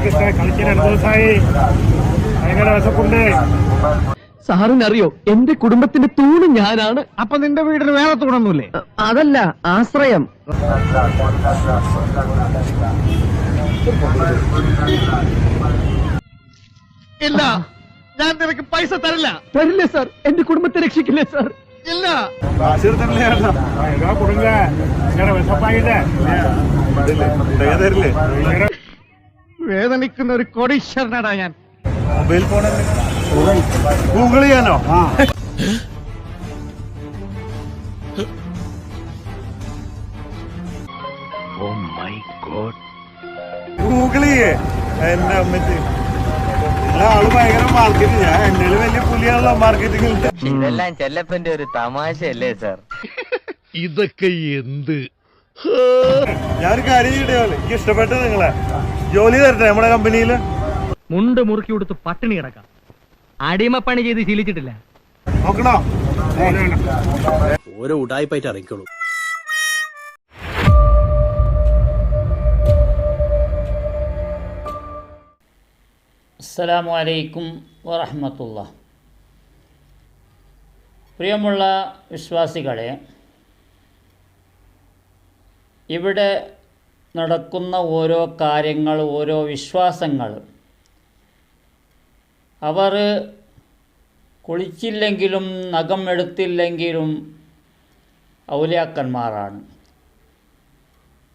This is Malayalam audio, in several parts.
കളിച്ച് 2 ദിവസമായി ഭയങ്കര വിശപ്പുണ്ട്. സാറിനറിയോ, എന്റെ കുടുംബത്തിന്റെ തൂണ് ഞാനാണ്. അപ്പൊ നിന്റെ വീടിന് വേറെ തൂണൊന്നുമില്ലേ? അതല്ല, ആശ്രയം. ഇല്ല, ഞാൻ നിനക്ക് പൈസ തരില്ല. തരില്ലേ സാർ? എന്റെ കുടുംബത്തെ രക്ഷിക്കില്ലേ സാർ? ഇല്ല, കൊടുങ്ക വിശപ്പായില്ലേ? വേദനിക്കുന്ന ഒരു കോടീശ്വരനാടാ ഞാൻ. മൊബൈൽ ഫോൺ ഗൂഗിൾ ചെയ്യാനോ? ഗൂഗിൾ ചെയ്യേ എന്റെ അമ്മച്ച്. ആള് ഭയങ്കര മാർക്കറ്റിംഗ്. ഞാൻ എന്റെ വലിയ പുലിയാണല്ലോ മാർക്കറ്റിംഗ്. ഇതെല്ലാം ചെല്ലപ്പന്റെ ഒരു തമാശയല്ലേ സാർ? ഇതൊക്കെ എന്ത്? ഞാനൊരു കാര്യം ചെയ്യട്ടെ, എനിക്ക് ഇഷ്ടപ്പെട്ട നിങ്ങളെ ജോലി തരട്ടെ നമ്മുടെ കമ്പനിയില്. മുണ്ട് മുറുക്കി കൊടുത്ത് പട്ടിണി കിടക്കാം. അടിമപ്പണി ചെയ്ത് ശീലിച്ചിട്ടില്ല. നോക്കണോ? ഓരോ ഉടായ്പായിട്ട് ഇറങ്ങിക്കോളൂ. അസ്സലാമു അലൈക്കും വറഹ്മത്തുള്ളാഹി. പ്രിയമുള്ള വിശ്വാസികളെ, ഇവിടെ നടക്കുന്ന ഓരോ കാര്യങ്ങൾ, ഓരോ വിശ്വാസങ്ങൾ, അവർ കുളിച്ചില്ലെങ്കിലും നഖം എടുത്തില്ലെങ്കിലും ഔലിയാക്കന്മാരാണ്.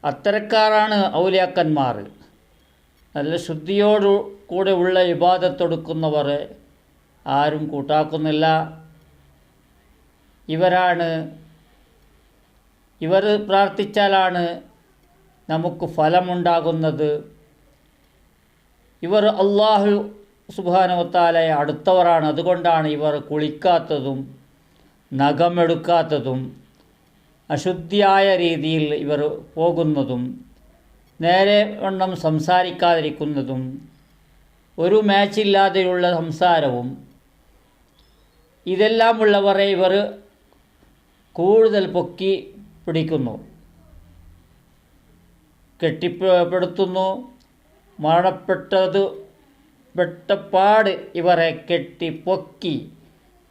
അത്തരക്കാരാണ് ഔലിയാക്കന്മാർ. നല്ല ശുദ്ധിയോടു കൂടെ ഉള്ള ഇബാദത്തെടുക്കുന്നവർ ആരും കൂട്ടാക്കുന്നില്ല. ഇവർ പ്രാർത്ഥിച്ചാലാണ് നമുക്ക് ഫലമുണ്ടാകുന്നത്. ഇവർ അല്ലാഹു സുബ്ഹാനഹു വ തആലയെ അടുത്തവരാണ്. അതുകൊണ്ടാണ് ഇവർ കുളിക്കാത്തതും നഖമെടുക്കാത്തതും അശുദ്ധിയായ രീതിയിൽ ഇവർ പോകുന്നതും നേരെ വണ്ണം സംസാരിക്കാതിരിക്കുന്നതും ഒരു മാച്ചില്ലാതെയുള്ള സംസാരവും. ഇതെല്ലാം ഉള്ളവരെ ഇവർ കൂടുതൽ പൊക്കി പിടിക്കുന്നു, കെട്ടിപ്പടുത്തുന്നു. മരണപ്പെട്ടപാട് ഇവരെ കെട്ടിപ്പൊക്കി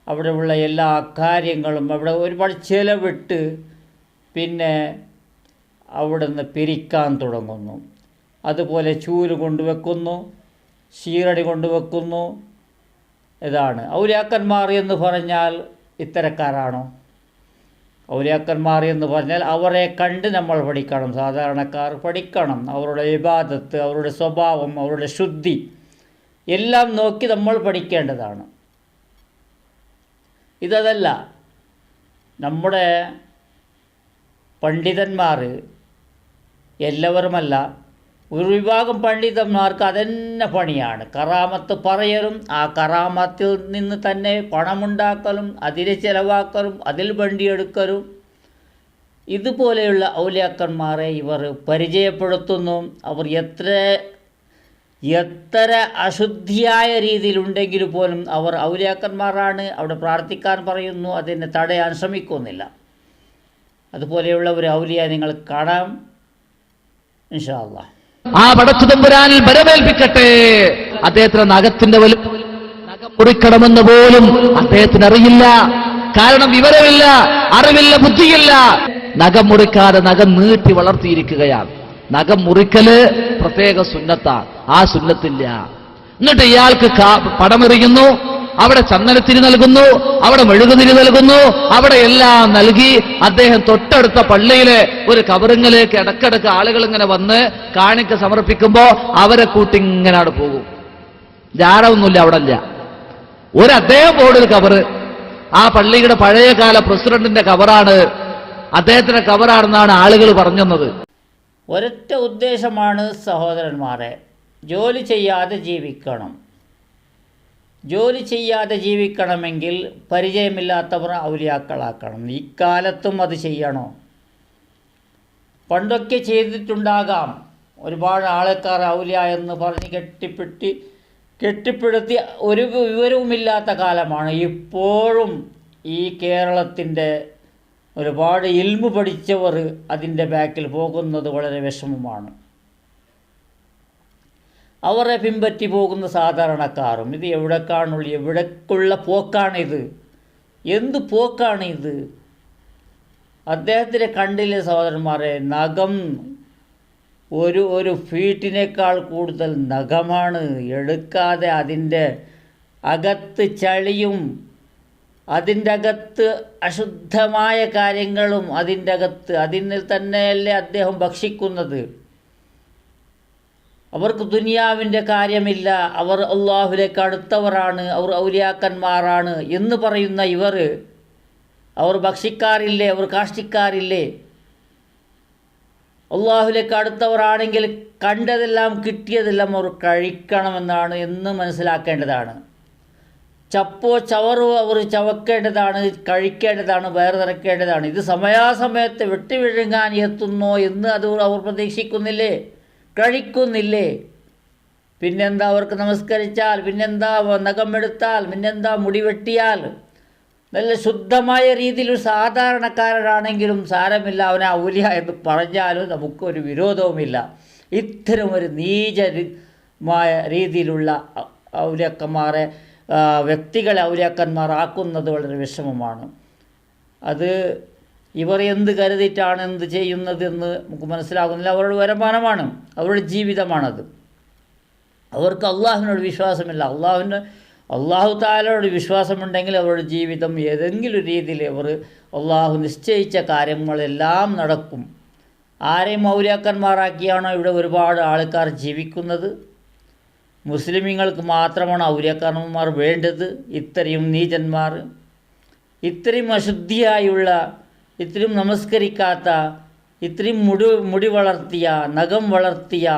അവിടെയുള്ള എല്ലാ കാര്യങ്ങളും അവിടെ ഒരുപാട് ചിലവിട്ട് പിന്നെ അവിടുന്ന് പിരിക്കാൻ തുടങ്ങുന്നു. അതുപോലെ ചൂല് കൊണ്ടുവെക്കുന്നു, ശീറടി കൊണ്ടുവെക്കുന്നു. ഇതാണ് ഔലിയാക്കന്മാർ എന്ന് പറഞ്ഞാൽ. ഇത്തരക്കാരാണോ ഔലിയാക്കന്മാർ എന്ന് പറഞ്ഞാൽ? അവരെ കണ്ട് നമ്മൾ പഠിക്കണം, സാധാരണക്കാർ പഠിക്കണം. അവരുടെ ഇബാദത്ത്, അവരുടെ സ്വഭാവം, അവരുടെ ശുദ്ധി എല്ലാം നോക്കി നമ്മൾ പഠിക്കേണ്ടതാണ്. ഇതല്ല, നമ്മുടെ പണ്ഡിതന്മാർ എല്ലാവരുമല്ല, ഒരു വിഭാഗം പണ്ഡിതന്മാർക്ക് അതെന്നെ പണിയാണ്. കറാമത്ത് പറയലും ആ കറാമത്തിൽ നിന്ന് തന്നെ പണമുണ്ടാക്കലും അതിനെ ചിലവാക്കലും അതിൽ വണ്ടിയെടുക്കലും. ഇതുപോലെയുള്ള ഔലിയാക്കന്മാരെ ഇവർ പരിചയപ്പെടുത്തുന്നു. അവർ എത്ര അശുദ്ധിയായ രീതിയിലുണ്ടെങ്കിൽ പോലും അവർ ഔലിയാക്കന്മാരാണ്. അവിടെ പ്രാർത്ഥിക്കാൻ പറയുന്നു, അതിനെ തടയാൻ ശ്രമിക്കുന്നില്ല. അതുപോലെയുള്ള ഒരു ഔലിയ നിങ്ങൾ കാണാം ഇൻഷാ അല്ലാഹ്. ആ പടച്ചുതമ്പുരാനിൽ ബരമേൽപ്പിക്കട്ടെ. അദ്ദേഹത്തിന് നഖത്തിന്റെ നഖം മുറിക്കണമെന്ന് പോലും അദ്ദേഹത്തിന് അറിയില്ല. കാരണം വിവരമില്ല, അറിവില്ല, ബുദ്ധിയില്ല. നഖം മുറിക്കാതെ നഖം നീട്ടി വളർത്തിയിരിക്കുകയാണ്. നഖം മുറിക്കല് പ്രത്യേക സുന്നത്താണ്, ആ സുന്നത്തില്ല. എന്നിട്ട് ഇയാൾക്ക് പടമെറിയുന്നു, അവിടെ ചന്ദനത്തിരി നൽകുന്നു, അവിടെ മെഴുകുതിരി നൽകുന്നു, അവിടെ എല്ലാം നൽകി അദ്ദേഹം തൊട്ടടുത്ത പള്ളിയിലെ ഒരു കബറിങ്ങിലേക്ക് ഇടക്കിടക്ക് ആളുകൾ ഇങ്ങനെ വന്ന് കാണിക്ക സമർപ്പിക്കുമ്പോ അവരെ കൂട്ടിങ്ങനെ അവിടെ പോകും. ജാടൊന്നുമില്ല, അവിടെ ഇല്ല. ഒരു അദ്ദേഹം ബോർഡിൽ കബറ്, ആ പള്ളിയുടെ പഴയകാല പ്രസിഡന്റിന്റെ കബറാണ്, അദ്ദേഹത്തിന്റെ കബറാണെന്നാണ് ആളുകൾ പറഞ്ഞത്. ഒരൊറ്റ ഉദ്ദേശമാണ് സഹോദരന്മാരെ, ജോലി ചെയ്യാതെ ജീവിക്കണം. ജോലി ചെയ്യാതെ ജീവിക്കണമെങ്കിൽ പരിചയമില്ലാത്തവർ ഔലിയാക്കളാക്കണം. ഇക്കാലത്തും അത് ചെയ്യണോ? പണ്ടൊക്കെ ചെയ്തിട്ടുണ്ടാകാം. ഒരുപാട് ആൾക്കാർ ഔലിയ എന്ന് പറഞ്ഞ് കെട്ടിപ്പടുത്തി ഒരു വിവരവുമില്ലാത്ത കാലമാണ്. ഇപ്പോഴും ഈ കേരളത്തിൻ്റെ ഒരുപാട് ഇൽമു പഠിച്ചവർ അതിൻ്റെ ബാക്കിൽ പോകുന്നത് വളരെ വിഷമമാണ്. അവരെ പിൻപറ്റി പോകുന്ന സാധാരണക്കാരും ഇത് എവിടേക്കുള്ള പോക്കാണിത്? എന്ത് പോക്കാണിത്? അദ്ദേഹത്തിൻ്റെ കണ്ടിലെ സഹോദരന്മാരെ, നഖം ഒരു ഫീറ്റിനേക്കാൾ കൂടുതൽ നഖമാണ്. എടുക്കാതെ അതിൻ്റെ അകത്ത് ചളിയും അതിൻ്റെ അകത്ത് അശുദ്ധമായ കാര്യങ്ങളും അതിൽ തന്നെയല്ലേ അദ്ദേഹം ഭക്ഷിക്കുന്നത്. അവർക്ക് ദുനിയാവിൻ്റെ കാര്യമില്ല, അവർ അള്ളാഹുവിലേക്ക് അടുത്തവരാണ്, അവർ ഔലിയാക്കന്മാരാണ് എന്ന് പറയുന്ന അവർ ഭക്ഷിക്കാറില്ലേ? അവർ കാഷ്ടിക്കാറില്ലേ? അള്ളാഹുവിലേക്ക് അടുത്തവരാണെങ്കിൽ കണ്ടതെല്ലാം കിട്ടിയതെല്ലാം അവർ കഴിക്കണമെന്നാണ് എന്ന് മനസ്സിലാക്കേണ്ടതാണ്. ചപ്പോ ചവറോ അവർ ചവക്കേണ്ടതാണ്, കഴിക്കേണ്ടതാണ്, വയറ് നിറയ്ക്കേണ്ടതാണ്. ഇത് സമയാസമയത്ത് വെട്ടിവിഴുങ്ങാൻ എത്തുന്നോ എന്ന് അവർ പ്രതീക്ഷിക്കുന്നില്ലേ? കഴിക്കുന്നില്ലേ? പിന്നെന്താ അവർക്ക് നമസ്കരിച്ചാൽ, പിന്നെന്താ നഖം എടുത്താൽ, പിന്നെന്താ മുടി വെട്ടിയാൽ? നല്ല ശുദ്ധമായ രീതിയിൽ ഒരു സാധാരണക്കാരനാണെങ്കിലും സാരമില്ല, അവനെ ഔലിയ എന്ന് പറഞ്ഞാലും നമുക്കൊരു വിരോധവുമില്ല. ഇത്തരം ഒരു നീചമായ രീതിയിലുള്ള ഔലിയാക്കന്മാരെ വ്യക്തികളെ ഔലിയാക്കന്മാരാക്കുന്നത് വളരെ വിഷമമാണ്. അത് ഇവർ എന്ത് കരുതിയിട്ടാണ് എന്ത് ചെയ്യുന്നതെന്ന് നമുക്ക് മനസ്സിലാകുന്നില്ല. അവരുടെ വരുമാനമാണ്, അവരുടെ ജീവിതമാണത്. അവർക്ക് അള്ളാഹുവിനോട് വിശ്വാസമില്ല. അള്ളാഹു താലയോട് വിശ്വാസമുണ്ടെങ്കിൽ അവരുടെ ജീവിതം ഏതെങ്കിലും രീതിയിൽ അള്ളാഹു നിശ്ചയിച്ച കാര്യങ്ങളെല്ലാം നടക്കും. ആരെയും ഔലിയാക്കന്മാരാക്കിയാണോ ഇവിടെ ഒരുപാട് ആൾക്കാർ ജീവിക്കുന്നത്? മുസ്ലിമീങ്ങൾക്ക് മാത്രമാണ് ഔലിയാക്കന്മാർ വേണ്ടത്. ഇത്രയും നീചന്മാർ, ഇത്രയും അശുദ്ധിയായുള്ള, ഇത്രയും നമസ്കരിക്കാത്ത, ഇത്രയും മുടി വളർത്തിയ, നഖം വളർത്തിയ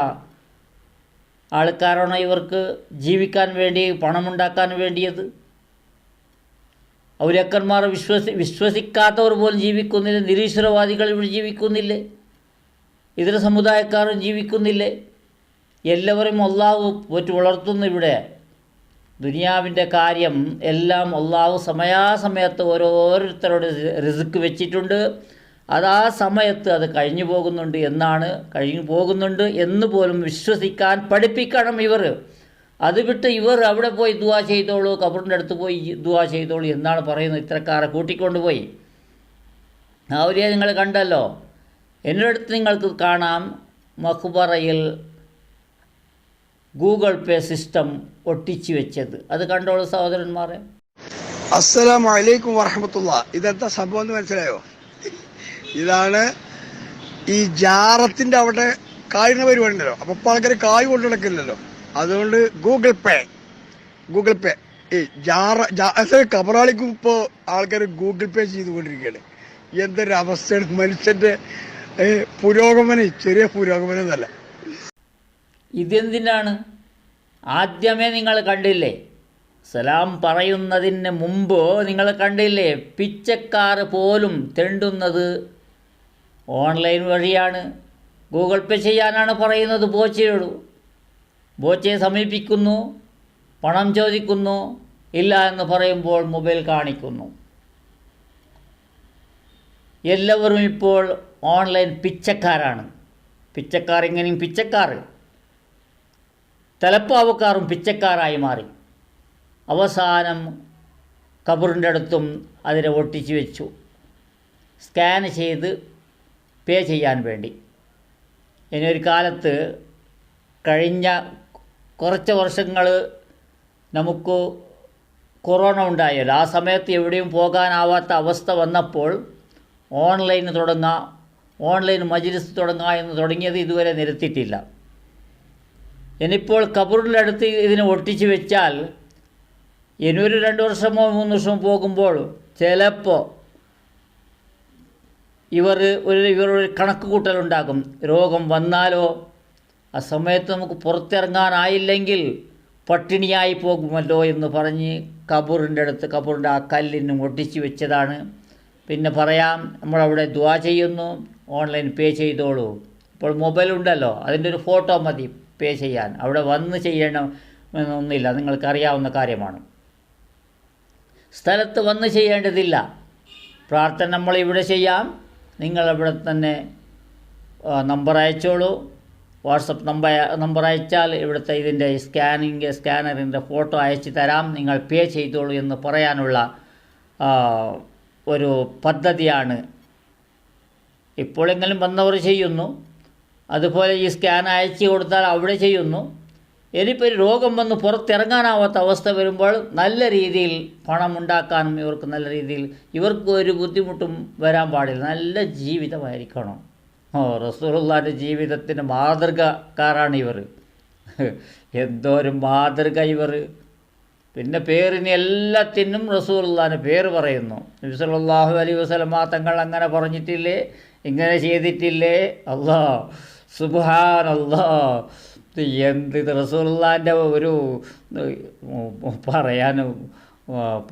ആൾക്കാരാണോ ഇവർക്ക് ജീവിക്കാൻ വേണ്ടി, പണമുണ്ടാക്കാൻ വേണ്ടിയത്? ഔലിയാക്കന്മാർ വിശ്വസിക്കാത്തവർ പോലും ജീവിക്കുന്നില്ലേ? നിരീശ്വരവാദികൾ ഇവിടെ ജീവിക്കുന്നില്ലേ? ഇതര സമുദായക്കാരും ജീവിക്കുന്നില്ലേ? എല്ലാവരും അള്ളാഹു പോറ്റി വളർത്തുന്നു. ഇവിടെ ദുനിയാവിൻ്റെ കാര്യം എല്ലാം അള്ളാഹു സമയാസമയത്ത് ഓരോരുത്തരോട് റിസ്ക് വെച്ചിട്ടുണ്ട്. ആ സമയത്ത് അത് കഴിഞ്ഞു പോകുന്നുണ്ട് എന്ന് പോലും വിശ്വസിക്കാൻ പഠിപ്പിക്കണം ഇവർ. അത് വിട്ട് അവിടെ പോയി ദുആ ചെയ്തോളൂ, ഖബറിൻ്റെ അടുത്ത് പോയി ദുആ ചെയ്തോളൂ എന്നാണ് പറയുന്നത്. ഇത്രക്കാരെ കൂട്ടിക്കൊണ്ടുപോയി. ഔലിയ നിങ്ങൾ കണ്ടല്ലോ. എൻ്റെ അടുത്ത് നിങ്ങൾക്ക് കാണാം മഖ്ബറയിൽ ഗൂഗിൾ പേ സിസ്റ്റം ഒട്ടിച്ചു വെച്ചത്. അത് കണ്ടോളൂ സഹോദരന്മാരെ. അസ്സലാമു അലൈക്കും വറഹ്മത്തുള്ളാഹി. ഇതെന്താ സംഭവം എന്ന് മനസ്സിലായോ? ഇതാണ് ഈ ജാറത്തിൻ്റെ അവിടെ കായുന്ന പരിപാടി ഉണ്ടല്ലോ. അപ്പോൾ ഇപ്പോൾ ആൾക്കാർ കായ് കൊണ്ടു നടക്കില്ലല്ലോ. അതുകൊണ്ട് ഗൂഗിൾ പേ ഈ കബറാളിക്കും ഇപ്പോൾ ആൾക്കാർ ഗൂഗിൾ പേ ചെയ്തുകൊണ്ടിരിക്കുകയാണ്. എന്തൊരു അവസ്ഥയാണ് മനുഷ്യൻ്റെ പുരോഗമനം. ചെറിയ പുരോഗമനം എന്നല്ല. ഇതെന്തിനാണ്? ആദ്യമേ നിങ്ങൾ കണ്ടില്ലേ? സലാം പറയുന്നതിന് മുമ്പ് നിങ്ങൾ കണ്ടില്ലേ? പിച്ചക്കാർ പോലും തെണ്ടുന്നത് ഓൺലൈൻ വഴിയാണ്. ഗൂഗിൾ പേ ചെയ്യാനാണ് പറയുന്നത് ബോച്ചയോട്. ബോച്ചയെ സമീപിക്കുന്നു, പണം ചോദിക്കുന്നു, ഇല്ല എന്ന് പറയുമ്പോൾ മൊബൈൽ കാണിക്കുന്നു. എല്ലാവരും ഇപ്പോൾ ഓൺലൈൻ പിച്ചക്കാരാണ്. പിച്ചക്കാർ ഇങ്ങനെയും പിച്ചക്കാർ, തലപ്പാവക്കാരും പിച്ചക്കാരായി മാറി. അവസാനം ഖബറിൻ്റെ അടുത്തും അതിനെ ഒട്ടിച്ചു വെച്ചു, സ്കാൻ ചെയ്ത് പേ ചെയ്യാൻ വേണ്ടി. ഇനി ഒരു കാലത്ത് കഴിഞ്ഞ കുറച്ച് വർഷങ്ങൾ നമുക്ക് കൊറോണ ഉണ്ടായല്ലോ. ആ സമയത്ത് എവിടെയും പോകാനാവാത്ത അവസ്ഥ വന്നപ്പോൾ ഓൺലൈൻ മജ്‌ലിസ് തുടങ്ങുക എന്ന് തുടങ്ങിയത് ഇതുവരെ നിർത്തിയിട്ടില്ല. ഇനിയിപ്പോൾ ഖബറിൻ്റെ അടുത്ത് ഇതിനെ ഒട്ടിച്ചു വെച്ചാൽ ഇനി ഒരു 2 വർഷമോ 3 വർഷമോ പോകുമ്പോൾ ചിലപ്പോൾ ഇവരൊരു കണക്ക് കൂട്ടലുണ്ടാക്കും. രോഗം വന്നാലോ ആ സമയത്ത് നമുക്ക് പുറത്തിറങ്ങാനായില്ലെങ്കിൽ പട്ടിണിയായി പോകുമല്ലോ എന്ന് പറഞ്ഞ് ഖബറിൻ്റെ ആ കല്ലിനും ഒട്ടിച്ചു വെച്ചതാണ്. പിന്നെ പറയാം നമ്മളവിടെ ദുആ ചെയ്യുന്നു, ഓൺലൈൻ പേ ചെയ്തോളൂ. ഇപ്പോൾ മൊബൈലുണ്ടല്ലോ, അതിൻ്റെ ഒരു ഫോട്ടോ മതി പേ ചെയ്യാൻ. അവിടെ വന്ന് ചെയ്യണമെന്നൊന്നുമില്ല, നിങ്ങൾക്കറിയാവുന്ന കാര്യമാണ്. സ്ഥലത്ത് വന്ന് ചെയ്യേണ്ടതില്ല. പ്രാർത്ഥന നമ്മളിവിടെ ചെയ്യാം, നിങ്ങളവിടെ തന്നെ നമ്പർ അയച്ചോളൂ. വാട്സപ്പ് നമ്പർ അയച്ചാൽ ഇവിടുത്തെ ഇതിൻ്റെ സ്കാനറിൻ്റെ ഫോട്ടോ അയച്ചു തരാം, നിങ്ങൾ പേ ചെയ്തോളൂ എന്ന് പറയാനുള്ള ഒരു പദ്ധതിയാണ്. ഇപ്പോഴെങ്കിലും വന്നവർ ചെയ്യുന്നു. അതുപോലെ ഈ സ്കാൻ അയച്ചു കൊടുത്താൽ അവിടെ ചെയ്യുന്നു. ഇനിയിപ്പോൾ ഒരു രോഗം വന്ന് പുറത്തിറങ്ങാനാവാത്ത അവസ്ഥ വരുമ്പോൾ നല്ല രീതിയിൽ പണം ഉണ്ടാക്കാനും ഇവർക്ക് നല്ല രീതിയിൽ ഇവർക്ക് ഒരു ബുദ്ധിമുട്ടും വരാൻ പാടില്ല. നല്ല ജീവിതമായിരിക്കണം. റസൂലുള്ളാഹിൻ്റെ ജീവിതത്തിന് മാതൃകക്കാരാണ് ഇവർ. എന്തോ ഒരു മാതൃക ഇവർ. പിന്നെ പേരിന് എല്ലാത്തിനും റസൂലുള്ളാഹിൻ്റെ പേര് പറയുന്നു. നബി സല്ലല്ലാഹു അലൈഹി വസല്ലമ തങ്ങൾ അങ്ങനെ പറഞ്ഞിട്ടില്ലേ, ഇങ്ങനെ ചെയ്തിട്ടില്ലേ? അല്ലാഹ് സുബ്ഹാനല്ലാഹ്. ഇത് റസൂലുള്ളാഹിൻ്റെ ഒരു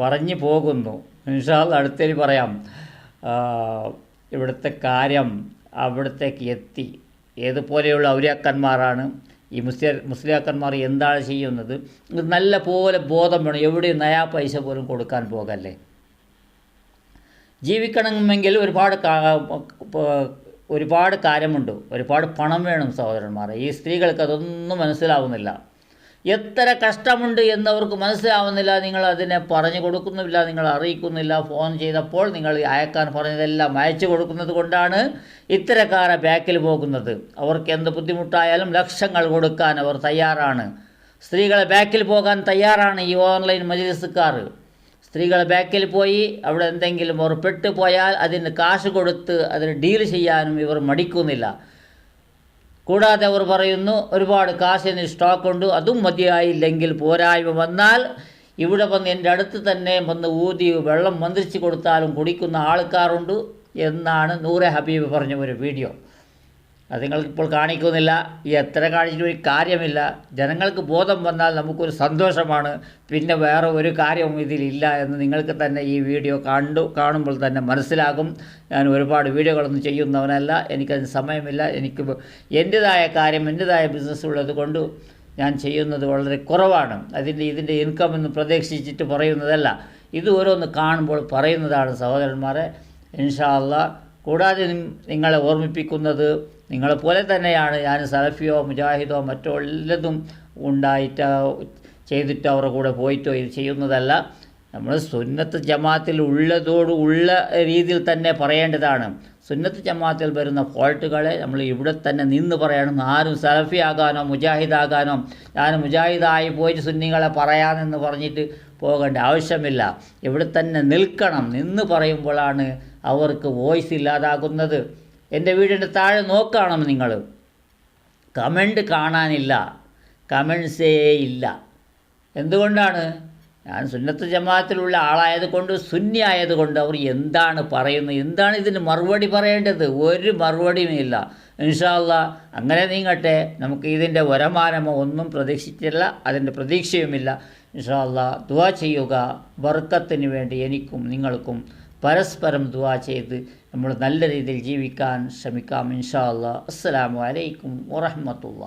പറഞ്ഞു പോകുന്നു. ഇൻഷാ അല്ലാഹ് അടുത്തേക്ക് പറയാം. ഇവിടുത്തെ കാര്യം അവിടത്തേക്ക് എത്തി. ഏതുപോലെയുള്ള ഔലിയാക്കന്മാരാണ് ഈ മുസ്ലിയാക്കന്മാർ എന്താണ് ചെയ്യുന്നത്? നല്ല പോലെ ബോധം വേണം. എവിടെയും നയാ പൈസ പോലും കൊടുക്കാൻ പോകല്ലേ. ജീവിക്കണമെങ്കിൽ ഒരുപാട് കാര്യമുണ്ട്, ഒരുപാട് പണം വേണം സഹോദരന്മാരെ. ഈ സ്ത്രീകൾക്ക് അതൊന്നും മനസ്സിലാവുന്നില്ല. എത്ര കഷ്ടമുണ്ട് എന്നവർക്ക് മനസ്സിലാവുന്നില്ല. നിങ്ങൾ അതിനെ പറഞ്ഞു കൊടുക്കുന്നില്ല, നിങ്ങൾ അറിയിക്കുന്നില്ല. ഫോൺ ചെയ്തപ്പോൾ നിങ്ങൾ അയക്കാൻ പറഞ്ഞതെല്ലാം അയച്ചു കൊടുക്കുന്നത് കൊണ്ടാണ് ഇത്തരക്കാരെ ബാക്കിൽ പോകുന്നത്. അവർക്ക് എന്ത് ബുദ്ധിമുട്ടായാലും ലക്ഷങ്ങൾ കൊടുക്കാൻ അവർ തയ്യാറാണ്. സ്ത്രീകളെ ബാക്കിൽ പോകാൻ തയ്യാറാണ് ഈ ഓൺലൈൻ മജ്‌ലിസുകാർ. സ്ത്രീകളെ ബാക്കിൽ പോയി അവിടെ എന്തെങ്കിലും അവർ പെട്ടുപോയാൽ അതിന് കാശ് കൊടുത്ത് അതിന് ഡീൽ ചെയ്യാനും ഇവർ മടിക്കുന്നില്ല. കൂടാതെ അവർ പറയുന്നു ഒരുപാട് കാശിന് സ്റ്റോക്കുണ്ട്, അതും മതിയായില്ലെങ്കിൽ പോരായ്മ വന്നാൽ ഇവിടെ വന്ന് എൻ്റെ അടുത്ത് തന്നെ വന്ന് ഊതി വെള്ളം മന്ത്രിച്ച് കൊടുത്താലും കുടിക്കുന്ന ആൾക്കാരുണ്ട് എന്നാണ് നൂറെ ഹബീബ് പറഞ്ഞ ഒരു വീഡിയോ. അത് നിങ്ങൾക്കിപ്പോൾ കാണിക്കുന്നില്ല. ഈ എത്ര കാണിച്ചിട്ട് ഒരു കാര്യമില്ല. ജനങ്ങൾക്ക് ബോധം വന്നാൽ നമുക്കൊരു സന്തോഷമാണ്. പിന്നെ വേറെ ഒരു കാര്യവും ഇതിലില്ല എന്ന് നിങ്ങൾക്ക് തന്നെ ഈ വീഡിയോ കാണുമ്പോൾ തന്നെ മനസ്സിലാകും. ഞാൻ ഒരുപാട് വീഡിയോകളൊന്നും ചെയ്യുന്നവനല്ല, എനിക്കതിന് സമയമില്ല. എനിക്ക് എൻ്റേതായ കാര്യം, എൻ്റേതായ ബിസിനസ് ഉള്ളത് കൊണ്ട് ഞാൻ ചെയ്യുന്നത് വളരെ കുറവാണ്. ഇതിൻ്റെ ഇൻകം എന്ന് പ്രതീക്ഷിച്ചിട്ട് പറയുന്നതല്ല. ഇത് ഓരോന്ന് കാണുമ്പോൾ പറയുന്നതാണ് സഹോദരന്മാരെ. ഇൻഷാ അല്ലാഹ്. കൂടാതെ നിങ്ങളെ ഓർമ്മിപ്പിക്കുന്നത് നിങ്ങളെപ്പോലെ തന്നെയാണ് ഞാൻ. സലഫിയോ മുജാഹിദോ മറ്റോ വല്ലതും ചെയ്തിട്ട് അവരുടെ കൂടെ പോയിട്ടോ ഇത് ചെയ്യുന്നതല്ല. നമ്മൾ സുന്നത്ത് ജമാഅത്തിൽ ഉള്ള രീതിയിൽ തന്നെ പറയേണ്ടതാണ്. സുന്നത്ത് ജമാഅത്തിൽ വരുന്ന ഫോൾട്ടുകളെ നമ്മൾ ഇവിടെ തന്നെ നിന്ന് പറയണം. ആരും സലഫി ആകാനോ മുജാഹിദാകാനോ ഞാൻ മുജാഹിദായി പോയിട്ട് സുന്നികളെ പറയാമെന്ന് പറഞ്ഞിട്ട് പോകേണ്ട ആവശ്യമില്ല. ഇവിടെ തന്നെ നിൽക്കണം. നിന്ന് പറയുമ്പോഴാണ് അവർക്ക് വോയിസ് ഇല്ലാതാകുന്നത്. എൻ്റെ വീടിൻ്റെ താഴെ നോക്കണം നിങ്ങൾ. കമൻറ്റ് കാണാനില്ല, കമൻസേ ഇല്ല. എന്തുകൊണ്ടാണ്? ഞാൻ സുന്നത്ത് ജമാഅത്തിലുള്ള ആളായതുകൊണ്ട്, സുന്നി ആയതുകൊണ്ട് അവർ എന്താണ് പറയുന്നത്, എന്താണ് ഇതിന് മറുപടി പറയേണ്ടത്? ഒരു മറുപടിയുമില്ല. ഇൻഷാ അല്ലാഹ് അങ്ങനെ നീങ്ങട്ടെ. നമുക്ക് ഇതിൻ്റെ വരുമാനമോ ഒന്നും പ്രതീക്ഷിച്ചില്ല, അതിൻ്റെ പ്രതീക്ഷയുമില്ല. ഇൻഷാ അല്ലാഹ് ദുആ ചെയ്യുക. ബർക്കത്തിന് വേണ്ടി എനിക്കും നിങ്ങൾക്കും പരസ്പരം ദുആ ചെയ്ത് നമ്മൾ നല്ല രീതിയിൽ ജീവിക്കാൻ ശ്രമിക്കാം. ഇൻഷാ അല്ലാഹ്. അസ്സലാമു അലൈക്കും വറഹ്മത്തുള്ളാഹി.